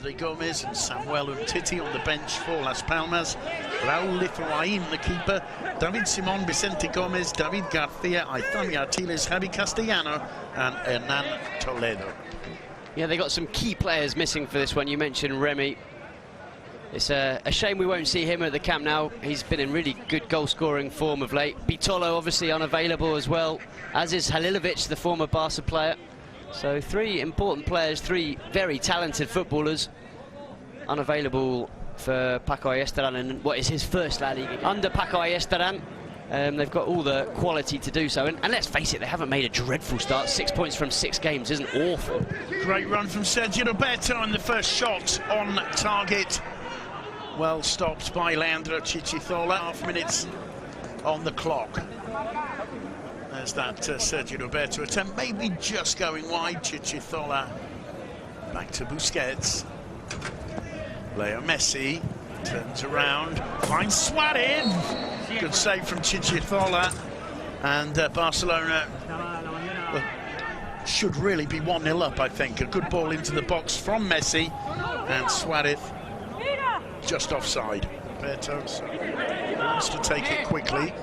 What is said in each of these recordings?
Andre Gomez and Samuel Umtiti on the bench for Las Palmas. Raul Lithuain, the keeper. David Simon, Vicente Gomez, David Garcia, Aitami Artiles, Javi Castellano and Hernan Toledo. Yeah, they got some key players missing for this one. You mentioned Remy. It's a shame we won't see him at the Camp Nou. He's been in really good goal-scoring form of late. Bitolo obviously unavailable as well, as is Halilovic, the former Barca player. So three important players, three very talented footballers, unavailable for Paco Ayestaran in what is his first La Liga game. Under Paco Ayestaran, they've got all the quality to do so. And let's face it, they haven't made a dreadful start. 6 points from 6 games isn't awful. Great run from Sergio Roberto, and the first shot on target. Well stopped by Leandro Chichithola. 5 minutes on the clock. There's that Sergio Roberto attempt, maybe just going wide. Chichithola back to Busquets. Leo Messi turns around, finds Suarez. Good save from Chichithola. And Barcelona should really be 1-0 up, I think. A good ball into the box from Messi, and Suarez just offside. Roberto wants to take it quickly.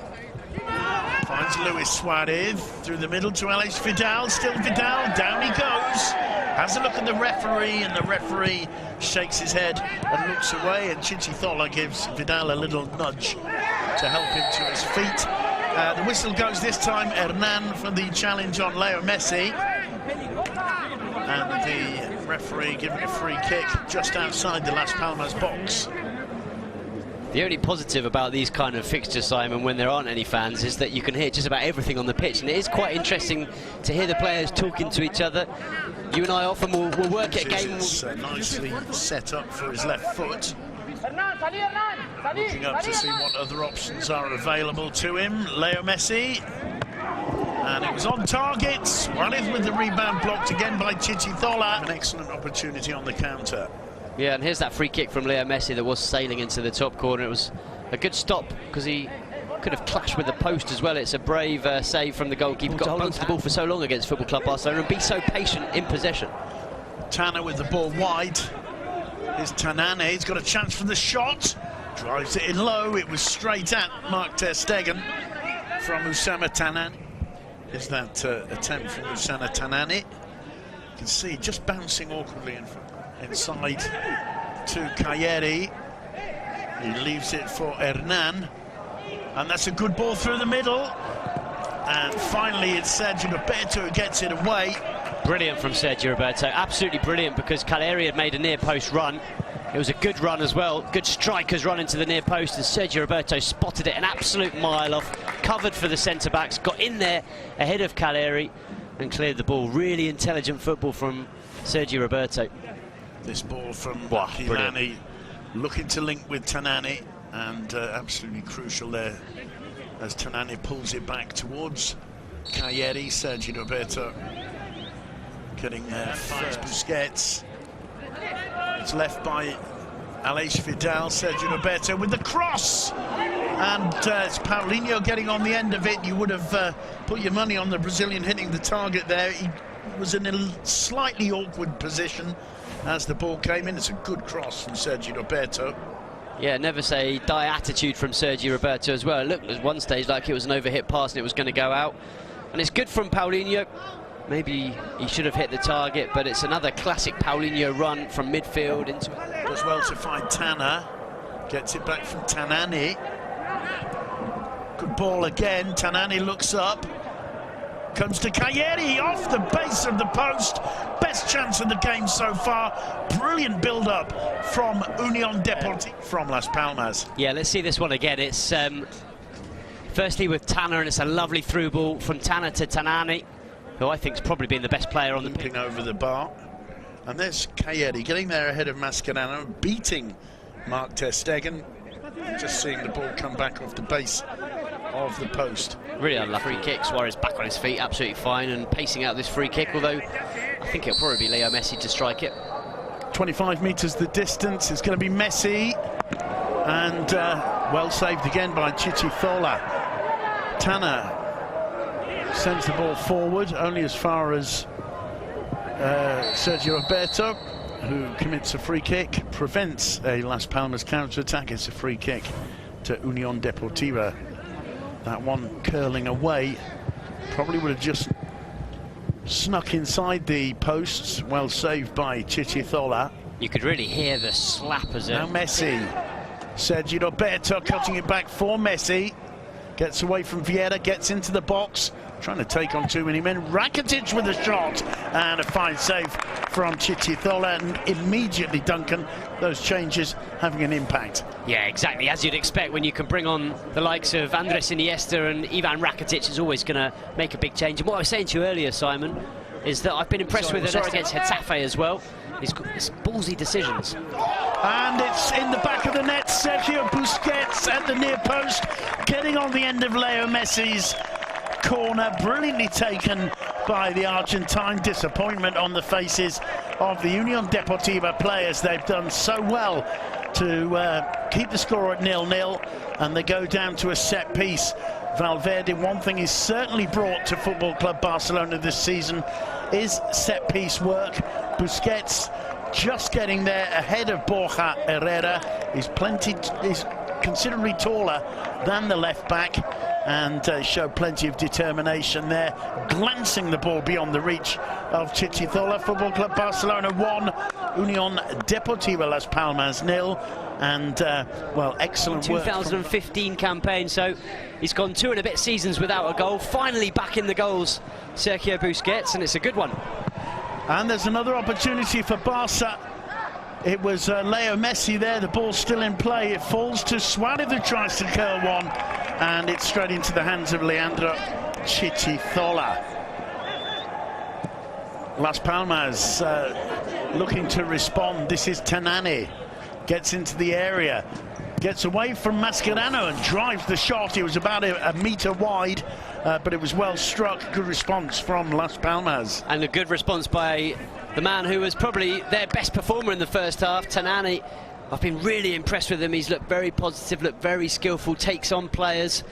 Finds Luis Suarez through the middle to Alex Vidal. Still Vidal, down he goes. Has a look at the referee, and the referee shakes his head and looks away, and Chichithola gives Vidal a little nudge to help him to his feet. The whistle goes this time. Hernan for the challenge on Leo Messi. And the referee giving a free kick just outside the Las Palmas box. The only positive about these kind of fixtures, Simon, when there aren't any fans, is that you can hear just about everything on the pitch, and it is quite interesting to hear the players talking to each other. You and I often will work at a game. It's nicely set up for his left foot. Looking up to see what other options are available to him. Leo Messi. And it was on target. Suarez with the rebound, blocked again by Chichithola. An excellent opportunity on the counter. Yeah, and here's that free kick from Leo Messi that was sailing into the top corner. It was a good stop because he could have clashed with the post as well. It's a brave save from the goalkeeper. Got hold of the ball for so long against Football Club Barcelona and be so patient in possession. Tanner with the ball wide. Here's Tanane. He's got a chance for the shot. Drives it in low. It was straight at Mark ter Stegen from Oussama Tanane. Is that attempt from Oussama Tanane? You can see just bouncing awkwardly inside to Kayeri. He leaves it for Hernan, and that's a good ball through the middle. And finally it's Sergio Roberto who gets it away. Brilliant from Sergio Roberto, absolutely brilliant, because Kayeri had made a near post run. It was a good run as well, good striker's run into the near post, and Sergio Roberto spotted it an absolute mile off, covered for the centre-backs, got in there ahead of Kayeri and cleared the ball. Really intelligent football from Sergio Roberto. This ball from Kilani, looking to link with Tanane, and absolutely crucial there as Tanane pulls it back towards Kayeri. Sergio Roberto getting there first. Busquets. It's left by Alex Vidal. Sergio Roberto with the cross, and it's Paulinho getting on the end of it. You would have put your money on the Brazilian hitting the target there. He was in a slightly awkward position as the ball came in. It's a good cross from Sergio Roberto. Yeah, never say die attitude from Sergio Roberto as well. It looked at one stage like it was an overhit pass and it was going to go out. And it's good from Paulinho. Maybe he should have hit the target, but it's another classic Paulinho run from midfield into it. Does well to find Tanner. Gets it back from Tanane. Good ball again. Tanane looks up. Comes to Kayeri off the base of the post. Best chance of the game so far. Brilliant build-up from Union Deportiva from Las Palmas. Yeah, let's see this one again. It's firstly with Tanner, and it's a lovely through ball from Tanner to Tanane, who I think has probably been the best player on the pitch. Over the bar. And there's Kayeri getting there ahead of Mascherano, beating Mark ter Stegen. Just seeing the ball come back off the base of the post. Really unlucky free kick. Suarez back on his feet, absolutely fine, and pacing out this free kick, although I think it'll probably be Leo Messi to strike it. 25 metres the distance. It's going to be Messi, and well saved again by Chichithola. Tanner sends the ball forward, only as far as Sergio Roberto, who commits a free kick, prevents a Las Palmas counter-attack. It's a free kick to Unión Deportiva. That one curling away, probably would have just snuck inside the posts. Well saved by Chichizola. You could really hear the slap as Now Messi. Sergio Roberto cutting it back for Messi. Gets away from Vieira, gets into the box. Trying to take on too many men. Rakitic with a shot. And a fine save from Chichizola. And immediately, Duncan, those changes having an impact. Yeah, exactly. As you'd expect when you can bring on the likes of Andres Iniesta and Ivan Rakitic, is always going to make a big change. And what I was saying to you earlier, Simon, is that I've been impressed with Iniesta against Getafe as well. He's got ballsy decisions. And it's in the back of the net. Sergio Busquets at the near post, getting on the end of Leo Messi's corner. Brilliantly taken by the Argentine. Disappointment on the faces of the Unión Deportiva players. They've done so well to keep the score at 0-0, and they go down to a set piece. Valverde, one thing he's certainly brought to Football Club Barcelona this season is set piece work. Busquets just getting there ahead of Borja Herrera. He's considerably taller than the left back, and showed plenty of determination there, glancing the ball beyond the reach of Chichizola. Football Club Barcelona 1, Unión Deportiva Las Palmas 0. And well, excellent work. 2015 campaign, so he's gone 2 and a bit seasons without a goal. Finally back in the goals, Sergio Busquets, and it's a good one. And there's another opportunity for Barca. It was Leo Messi there, the ball's still in play. It falls to Suarez, who tries to curl one, and it's straight into the hands of Leandro Chichizola. Las Palmas looking to respond. This is Tanani. Gets into the area, gets away from Mascherano and drives the shot. It was about a metre wide, but it was well struck. Good response from Las Palmas. And a good response by the man who was probably their best performer in the first half, Tanani. I've been really impressed with him. He's looked very positive, looked very skillful, takes on players.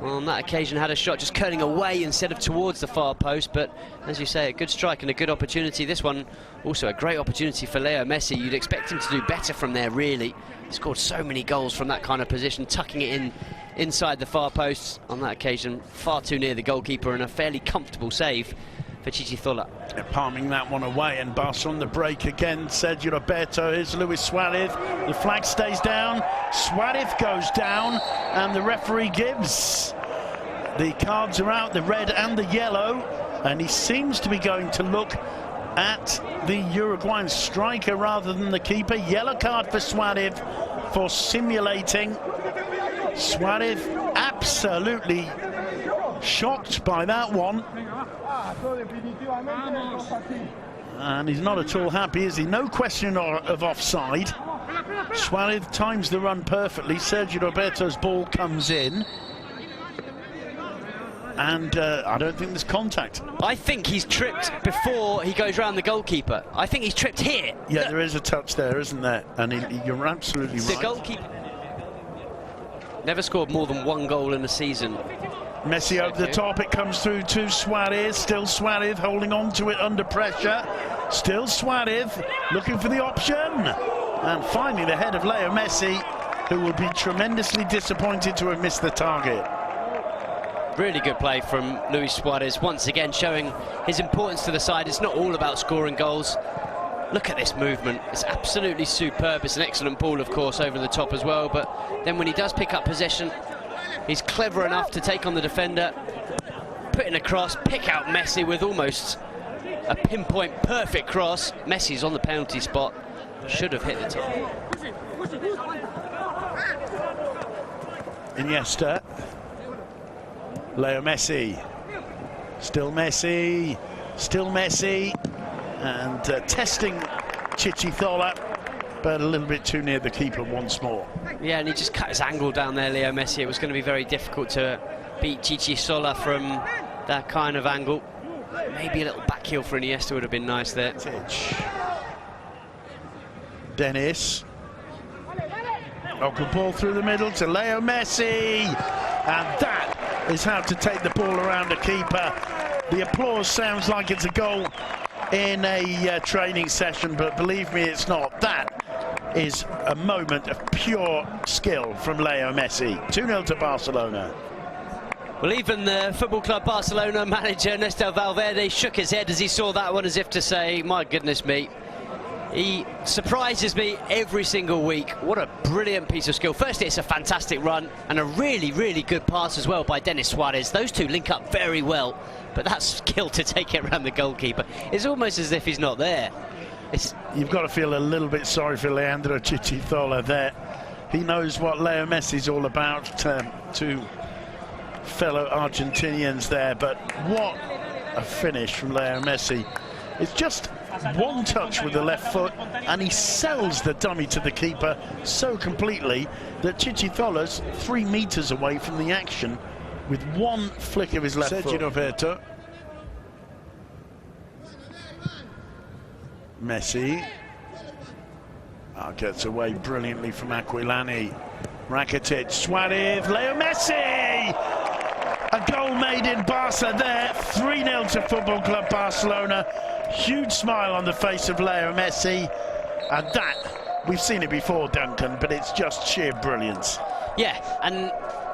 Well, on that occasion had a shot just curling away instead of towards the far post, but as you say, a good strike and a good opportunity. This one also a great opportunity for Leo Messi. You'd expect him to do better from there, really. He scored so many goals from that kind of position, tucking it in inside the far post. On that occasion, far too near the goalkeeper, and a fairly comfortable save for Chichizola. Palming that one away, and Barca on the break again. Sergio Roberto, here's Luis Suarez. The flag stays down, Suarez goes down, and the referee gives. The cards are out, the red and the yellow, and he seems to be going to look at the Uruguayan striker rather than the keeper. Yellow card for Suarez for simulating. Suarez absolutely shocked by that one. And he's not at all happy, is he? No question of offside. Suarez times the run perfectly. Sergio Roberto's ball comes in. And I don't think there's contact. I think he's tripped before he goes round the goalkeeper. I think he's tripped here. Yeah, there is a touch there, isn't there? And you're absolutely right. The goalkeeper never scored more than 1 goal in a season. Messi over the top, it comes through to Suarez. Still Suarez holding on to it under pressure. Still Suarez looking for the option. And finally the head of Leo Messi, who will be tremendously disappointed to have missed the target. Really good play from Luis Suarez, once again showing his importance to the side. It's not all about scoring goals. Look at this movement, it's absolutely superb. It's an excellent ball, of course, over the top as well, but then when he does pick up possession, he's clever enough to take on the defender, put in a cross, pick out Messi with almost a pinpoint perfect cross. Messi's on the penalty spot, should have hit the top. Iniesta. Leo Messi, still Messi, still Messi, and testing Chichizola, but a little bit too near the keeper once more. Yeah, and he just cut his angle down there, Leo Messi. It was going to be very difficult to beat Chichizola from that kind of angle. Maybe a little back heel for Iniesta would have been nice there. Dennis. Oh, good ball through the middle to Leo Messi, and that is how to take the ball around a keeper. The applause sounds like it's a goal in a training session, but believe me, it's not. That is a moment of pure skill from Leo Messi. 2-0 to Barcelona. Well, even the Football Club Barcelona manager, Ernesto Valverde, shook his head as he saw that one, as if to say, my goodness me. He surprises me every single week. What a brilliant piece of skill. Firstly, it's a fantastic run and a really, really good pass as well by Denis Suarez. Those two link up very well, but that skill to take it around the goalkeeper, it's almost as if he's not there. You've got to feel a little bit sorry for Leandro Chichitola there. He knows what Leo Messi's all about, to fellow Argentinians there, but what a finish from Leo Messi. It's just one touch with the left foot and he sells the dummy to the keeper so completely that Chichitola's 3 meters away from the action with one flick of his left foot. Roberto. Messi gets away brilliantly from Aquilani. Rakitic, Suarez, Leo Messi! A goal made in Barca there. 3-0 to Football Club Barcelona. Huge smile on the face of Leo Messi, and that, we've seen it before, Duncan, but it's just sheer brilliance. Yeah, and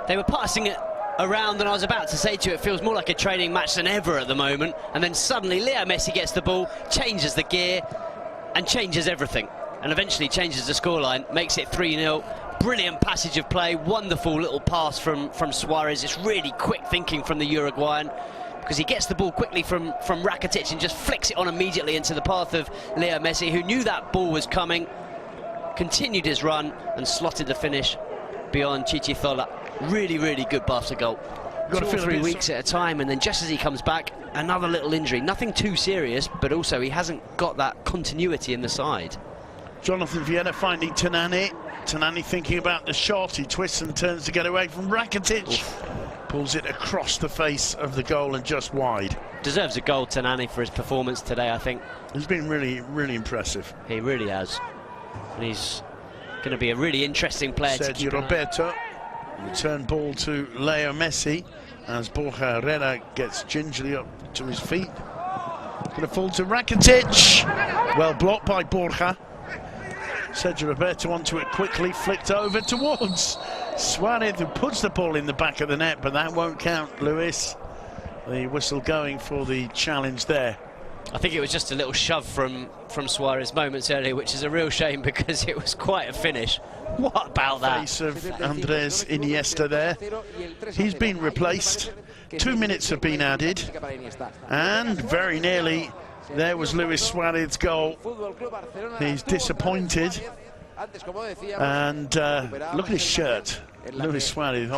they were passing it around, and I was about to say to you, it feels more like a training match than ever at the moment, and then suddenly Leo Messi gets the ball, changes the gear, and changes everything, and eventually changes the scoreline, makes it 3-0. Brilliant passage of play, wonderful little pass from Suarez. It's really quick thinking from the Uruguayan, because he gets the ball quickly from Rakitic and just flicks it on immediately into the path of Leo Messi, who knew that ball was coming, continued his run and slotted the finish beyond Chichitola. Really, really good Barca goal. 2 or 3 weeks at a time, and then just as he comes back, another little injury. Nothing too serious, but also he hasn't got that continuity in the side. Jonathan Viera finding Tanani. Tanani thinking about the shot. He twists and turns to get away from Rakitic. Oof. Pulls it across the face of the goal and just wide. Deserves a goal, Tanani, for his performance today, I think. He's been really, really impressive. He really has. And he's going to be a really interesting player to keep an eye on. Roberto. Return ball to Leo Messi as Borja Herrera gets gingerly up to his feet. Going to fall to Rakitic. Well blocked by Borja. Sergio Roberto onto it quickly, flicked over towards Suarez, who puts the ball in the back of the net, but that won't count, Luis. The whistle going for the challenge there. I think it was just a little shove from Suarez moments earlier, which is a real shame because it was quite a finish. What about that? Face of Andres Iniesta there. He's been replaced. 2 minutes have been added, and very nearly there was Luis Suarez's goal. He's disappointed, and look at his shirt, Luis Suarez.